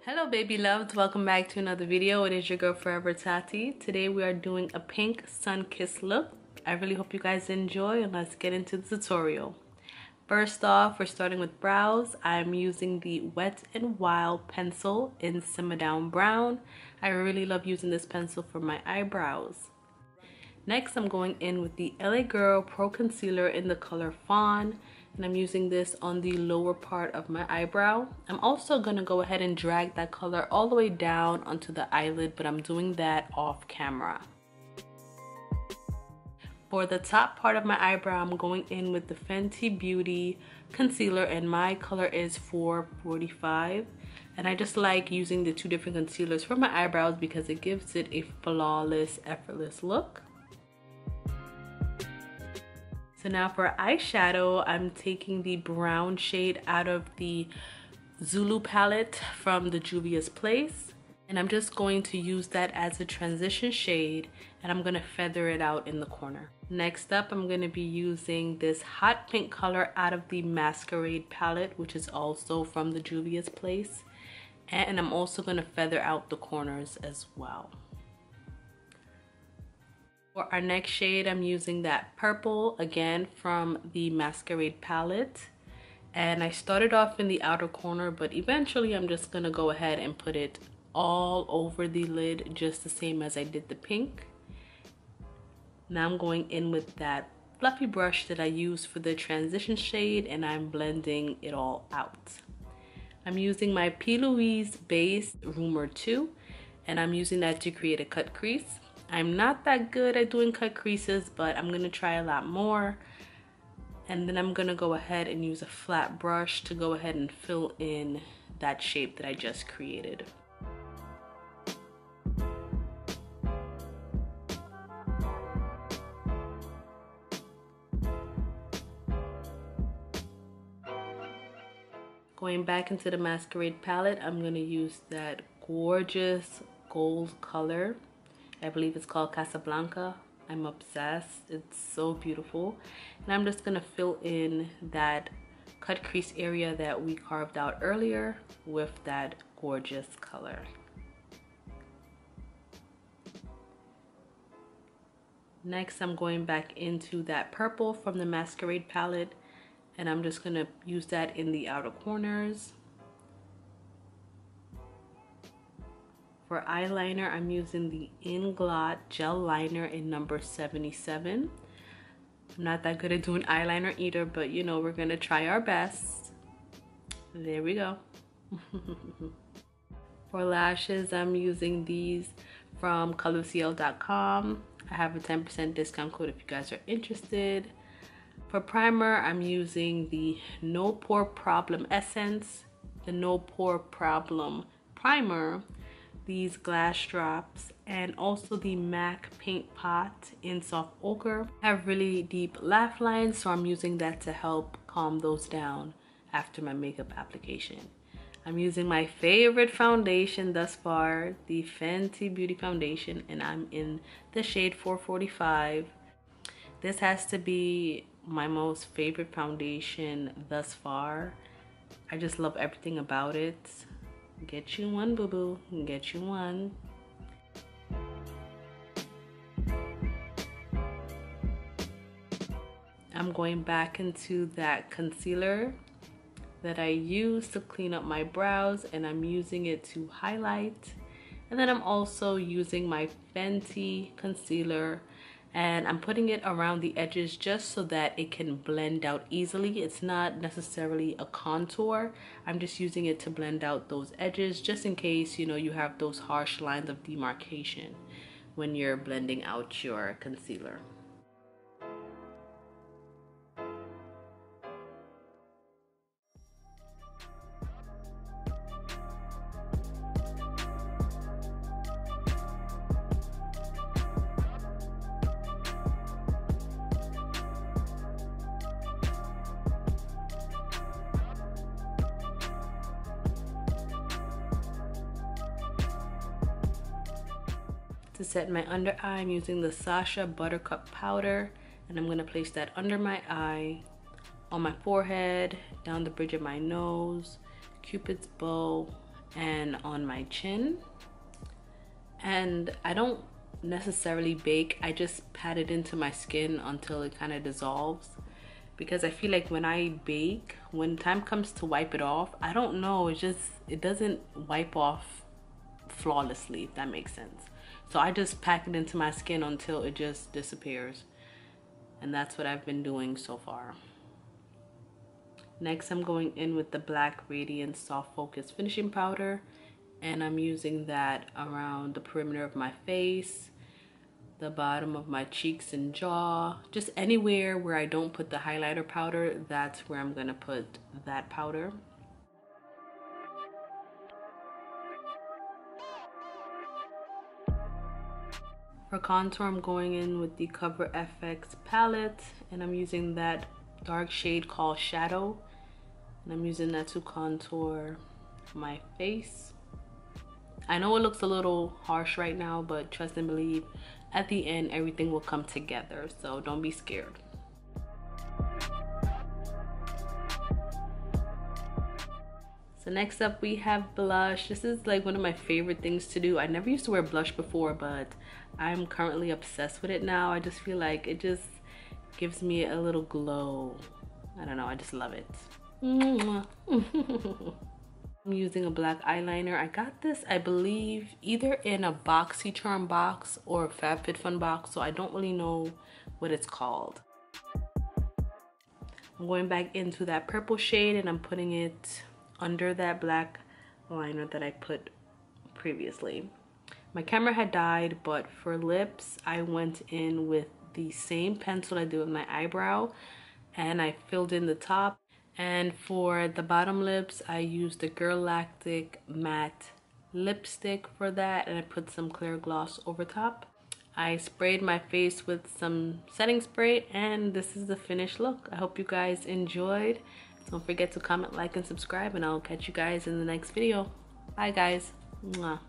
Hello baby loves, welcome back to another video. It is your girl Forever Tati. Today we are doing a pink sun kiss look. I really hope you guys enjoy and let's get into the tutorial. First off, we're starting with brows. I'm using the Wet n Wild pencil in Simma Down Brown. I really love using this pencil for my eyebrows. Next, I'm going in with the LA Girl Pro Concealer in the color Fawn. And I'm using this on the lower part of my eyebrow. I'm also going to go ahead and drag that color all the way down onto the eyelid, but I'm doing that off camera. For the top part of my eyebrow, I'm going in with the Fenty Beauty concealer, and my color is 445. And I just like using the two different concealers for my eyebrows because it gives it a flawless, effortless look. So now for eyeshadow, I'm taking the brown shade out of the Zulu palette from the Juvia's Place. And I'm just going to use that as a transition shade, and I'm going to feather it out in the corner. Next up, I'm going to be using this hot pink color out of the Masquerade palette, which is also from the Juvia's Place. And I'm also going to feather out the corners as well. For our next shade, I'm using that purple, again from the Masquerade palette. And I started off in the outer corner, but eventually I'm just going to go ahead and put it all over the lid, just the same as I did the pink. Now I'm going in with that fluffy brush that I used for the transition shade, and I'm blending it all out. I'm using my P.Louise base Rumour 2, and I'm using that to create a cut crease. I'm not that good at doing cut creases, but I'm gonna try a lot more. And then I'm gonna go ahead and use a flat brush to go ahead and fill in that shape that I just created. Going back into the Masquerade palette, I'm gonna use that gorgeous gold color. I believe it's called Casablanca. I'm obsessed. It's so beautiful. And I'm just gonna fill in that cut crease area that we carved out earlier with that gorgeous color. Next, I'm going back into that purple from the Masquerade palette, and I'm just gonna use that in the outer corners. For eyeliner, I'm using the Inglot gel liner in number 77. I'm not that good at doing eyeliner either, but you know, we're gonna try our best. There we go. For lashes, I'm using these from colorete.com. I have a 10% discount code if you guys are interested. For primer, I'm using the No Pore Problem Essence, the No Pore Problem Primer, these glass drops, and also the MAC Paint Pot in Soft Ochre. I have really deep laugh lines, so I'm using that to help calm those down after my makeup application. I'm using my favorite foundation thus far, the Fenty Beauty Foundation, and I'm in the shade 445. This has to be my most favorite foundation thus far. I just love everything about it. Get you one, boo-boo. Get you one. I'm going back into that concealer that I used to clean up my brows, and I'm using it to highlight. And then I'm also using my Fenty concealer, and I'm putting it around the edges just so that it can blend out easily. It's not necessarily a contour. I'm just using it to blend out those edges, just in case, you know, you have those harsh lines of demarcation when you're blending out your concealer. To set my under eye, I'm using the Sasha Buttercup powder, and I'm going to place that under my eye, on my forehead, down the bridge of my nose, Cupid's bow, and on my chin. And I don't necessarily bake, I just pat it into my skin until it kind of dissolves, because I feel like when I bake, when time comes to wipe it off, I don't know, it doesn't wipe off flawlessly, if that makes sense. So I just pack it into my skin until it just disappears, and that's what I've been doing so far. Next, I'm going in with the black Radiance Soft Focus Finishing Powder, and I'm using that around the perimeter of my face, the bottom of my cheeks and jaw, just anywhere where I don't put the highlighter powder, that's where I'm gonna put that powder. For contour, I'm going in with the Cover FX palette, and I'm using that dark shade called Shadow, and I'm using that to contour my face. I know it looks a little harsh right now, but trust and believe, at the end everything will come together, so don't be scared. So next up we have blush. This is like one of my favorite things to do. I never used to wear blush before, but I'm currently obsessed with it now. I just feel like it just gives me a little glow. I don't know, I just love it. I'm using a black eyeliner. I got this, I believe, either in a BoxyCharm box or a FabFitFun box, so I don't really know what it's called. I'm going back into that purple shade and I'm putting it under that black liner that I put previously. My camera had died, but for lips, I went in with the same pencil I did with my eyebrow, and I filled in the top. And for the bottom lips, I used the Girlactik matte lipstick for that, and I put some clear gloss over top. I sprayed my face with some setting spray, and this is the finished look. I hope you guys enjoyed. Don't forget to comment, like, and subscribe, and I'll catch you guys in the next video. Bye guys. Mwah.